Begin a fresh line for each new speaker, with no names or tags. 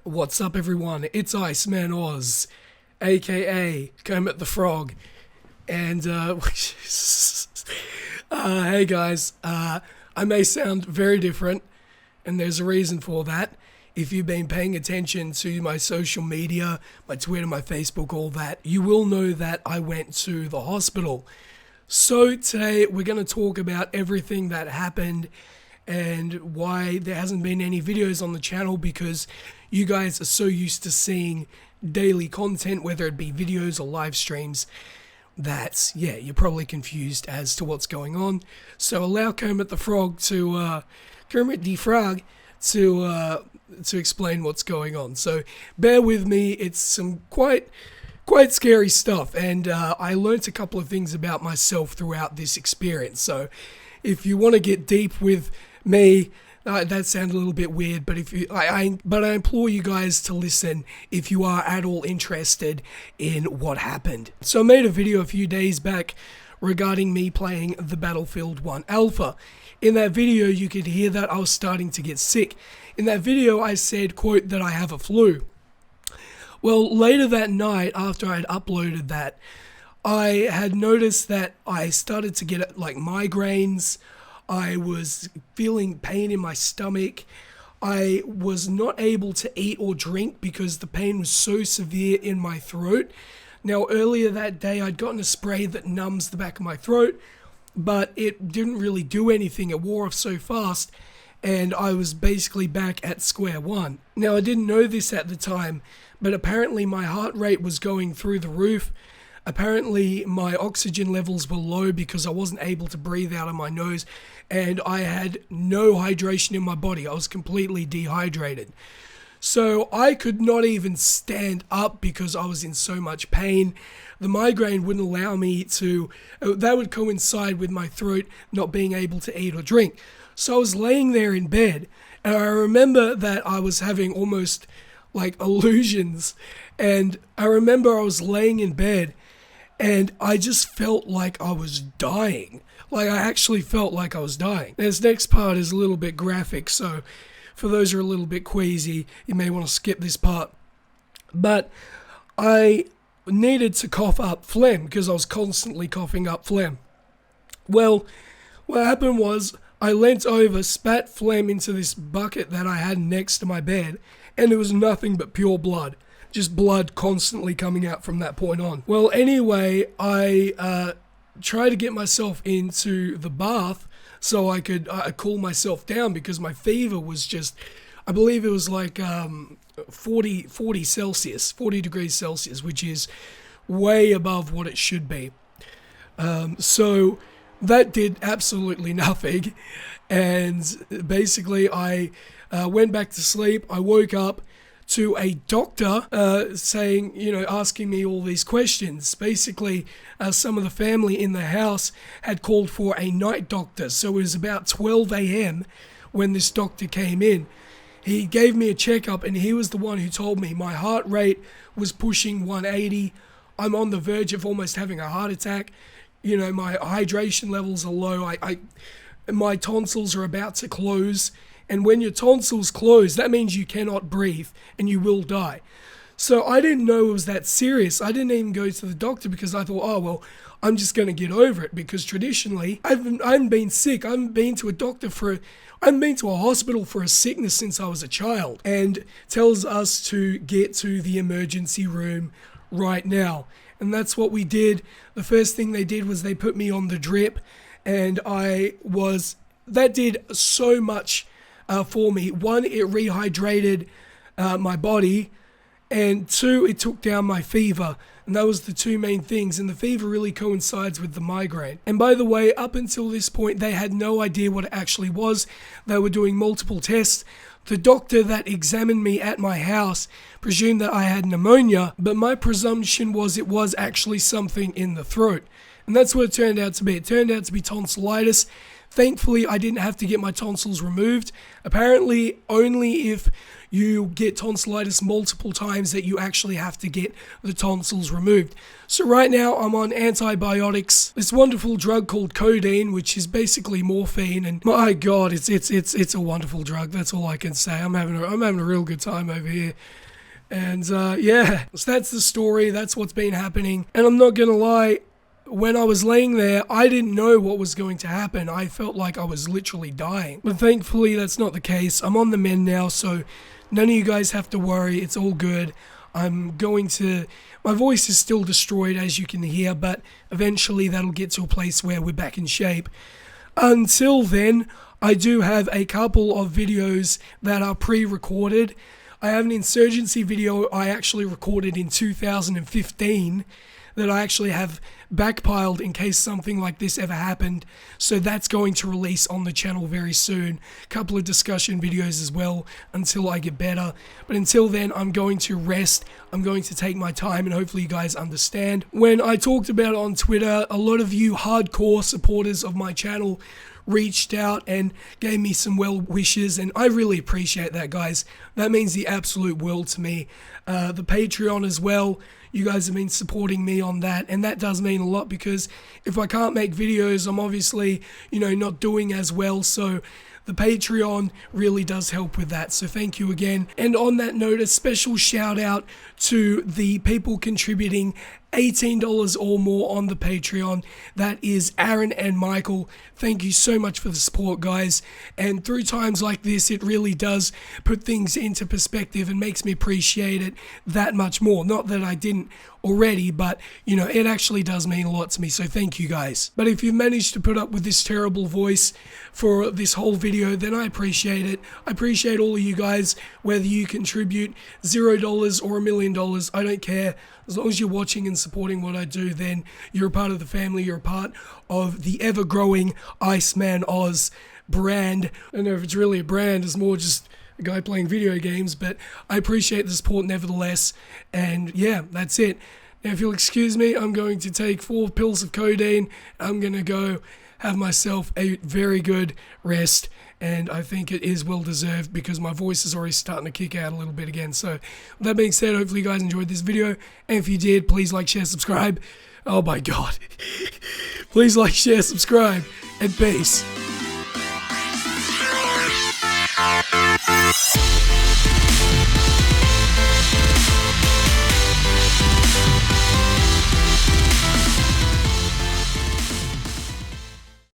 What's up, everyone? It's IceManAuz, aka Kermit the Frog, and hey guys, I may sound very different, and there's a reason for that. If you've been paying attention to my social media, my Twitter, my Facebook, all that, you will know that I went to the hospital. So today we're going to talk about everything that happened and why there hasn't been any videos on the channel, because you guys are so used to seeing daily content, whether it be videos or live streams, that, yeah, you're probably confused as to what's going on. So allow Kermit the Frog to explain what's going on. So bear with me, it's some quite scary stuff, and I learnt a couple of things about myself throughout this experience. So if you want to get deep with me, that sounded a little bit weird, but I implore you guys to listen if you are at all interested in what happened. So I made a video a few days back regarding me playing the Battlefield 1 Alpha. In that video, you could hear that I was starting to get sick. In that video, I said, quote, that I have a flu. Well, later that night, after I had uploaded that, I had noticed that I started to get like migraines. I was feeling pain in my stomach. I was not able to eat or drink because the pain was so severe in my throat. Now, earlier that day, I'd gotten a spray that numbs the back of my throat, but it didn't really do anything. It wore off so fast, and I was basically back at square one. Now, I didn't know this at the time, but apparently my heart rate was going through the roof. Apparently my oxygen levels were low because I wasn't able to breathe out of my nose, and I had no hydration in my body. I was completely dehydrated. So I could not even stand up because I was in so much pain. The migraine wouldn't allow me to, that would coincide with my throat not being able to eat or drink. So I was laying there in bed, and I remember that I was having almost like illusions, and I remember I was laying in bed and I just felt like I was dying. Like, I actually felt like I was dying. This next part is a little bit graphic, so for those who are a little bit queasy, you may want to skip this part. But I needed to cough up phlegm because I was constantly coughing up phlegm. Well, what happened was I leant over, spat phlegm into this bucket that I had next to my bed, and it was nothing but pure blood. Just blood constantly coming out from that point on. Well, anyway, I tried to get myself into the bath so I could cool myself down, because my fever was just, I believe it was like 40 degrees Celsius, which is way above what it should be. So that did absolutely nothing, and basically I went back to sleep. I woke up to a doctor saying, asking me all these questions. Basically, some of the family in the house had called for a night doctor, so it was about 12 a.m. when this doctor came in. He gave me a checkup, and he was the one who told me my heart rate was pushing 180. I'm on the verge of almost having a heart attack. My hydration levels are low. My tonsils are about to close. And when your tonsils close, that means you cannot breathe and you will die. So I didn't know it was that serious. I didn't even go to the doctor because I thought, oh, well, I'm just going to get over it, because traditionally I haven't been sick. I haven't been to a hospital for a sickness since I was a child, and tells us to get to the emergency room right now. And that's what we did. The first thing they did was they put me on the drip, and that did so much for me. One, it rehydrated my body, and two, it took down my fever. And that was the two main things, and the fever really coincides with the migraine. And by the way, up until this point, they had no idea what it actually was. They were doing multiple tests. The doctor that examined me at my house presumed that I had pneumonia, but my presumption was it was actually something in the throat. And that's what it turned out to be. It turned out to be tonsillitis. Thankfully, I didn't have to get my tonsils removed. Apparently, only if you get tonsillitis multiple times that you actually have to get the tonsils removed. So right now I'm on antibiotics, this wonderful drug called codeine, which is basically morphine, and my god, it's a wonderful drug. That's all I can say. I'm having a real good time over here. And yeah, so that's the story. That's what's been happening. And I'm not gonna lie, when I was laying there, I didn't know what was going to happen. I felt like I was literally dying. But thankfully, that's not the case. I'm on the mend now, so none of you guys have to worry. It's all good. My voice is still destroyed, as you can hear, but eventually that'll get to a place where we're back in shape. Until then, I do have a couple of videos that are pre-recorded. I have an insurgency video I actually recorded in 2015 that I actually have backpiled in case something like this ever happened. So that's going to release on the channel very soon. A couple of discussion videos as well until I get better. But until then, I'm going to rest. I'm going to take my time, and hopefully you guys understand. When I talked about it on Twitter, a lot of you hardcore supporters of my channel reached out and gave me some well wishes, and I really appreciate that, guys. That means the absolute world to me. The Patreon as well, you guys have been supporting me on that, and that does mean a lot, because if I can't make videos, I'm obviously, not doing as well. So the Patreon really does help with that, so thank you again. And on that note, a special shout out to the people contributing $18 or more on the Patreon. That is Aaron and Michael. Thank you so much for the support, guys. And through times like this, it really does put things into perspective and makes me appreciate it that much more. Not that I didn't already, but it actually does mean a lot to me, so thank you guys. But if you've managed to put up with this terrible voice for this whole video, then I appreciate it. I appreciate all of you guys, whether you contribute $0 or $1 million, I don't care. As long as you're watching and supporting what I do, then you're a part of the family, you're a part of the ever-growing IceManAuz brand. I don't know if it's really a brand, it's more just a guy playing video games, but I appreciate the support nevertheless. And yeah, that's it. Now, if you'll excuse me, I'm going to take 4 pills of codeine. I'm going to go have myself a very good rest, and I think it is well deserved because my voice is already starting to kick out a little bit again. So with that being said, hopefully you guys enjoyed this video, and if you did, please like, share, subscribe. Oh my god. Please like, share, subscribe, and peace.